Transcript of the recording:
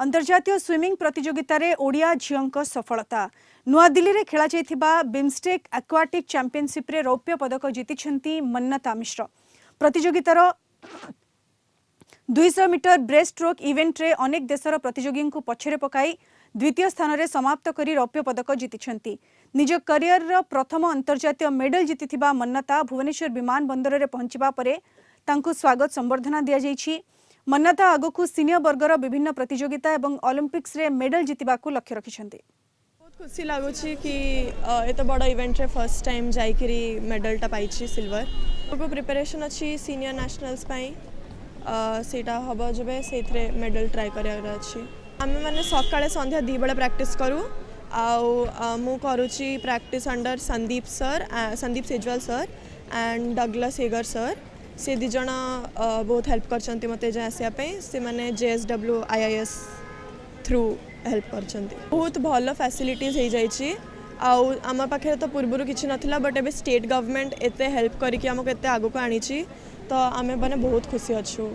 अंतर्जातीय swimming प्रतियोगिता रे ओडिया झीओंक सफलता नुआ दिल्ली रे खेला जायथिबा बिमस्टेक एक्वाटिक चैंपियनशिप रे रौप्य पदक जीतिछंती मन्नता मिश्र। प्रतियोगितार 200 मीटर ब्रेस्ट स्ट्रोक इवेंट रे अनेक देशर प्रतियोगी को पछरे पकाई द्वितीय स्थान रे समाप्त करी रौप्य पदक जीतिछंती। निज करियर रो प्रथम अंतर्जातीय मेडल जीतिथिबा मन्नता भुवनेश्वर विमान बंदर रे पहुंचबा परे तांकु स्वागत संबर्धना दिया जायछि। मन्नता आगकू सीनियर वर्गर विभिन्न प्रतियोगिता एवं ओलंपिक्स रे मेडल जीतिबाकू लक्ष्य रखिछंती। बहुत खुशी लागुछि कि एत बड़ इवेंट रे फर्स्ट टाइम जाइकरी मेडलटा पाइछि सिल्वर। को प्रिपरेशन अछि सीनियर नेशनल्स पई सेटा हबो जबे सेथरे मेडल ट्राई करियार अछि। आमे माने सकाळे संध्या 2 बेला प्रैक्टिस करू आउ मु करूछि practice under Sandeep Sejwal sir and Douglas Hager sir. से दी जण बहुत हेल्प करछंती मते जे आसिया पे से माने JSW IIS थ्रू हेल्प करछंती। बहुत भलो फैसिलिटीज हे जाइछि आउ आम पाखे तो पूर्वरु किछि नथिला बट एबे स्टेट गवर्नमेंट एते हेल्प करिकि हमको एते आगो को आनिछि तो आमे माने बहुत खुशी अछु।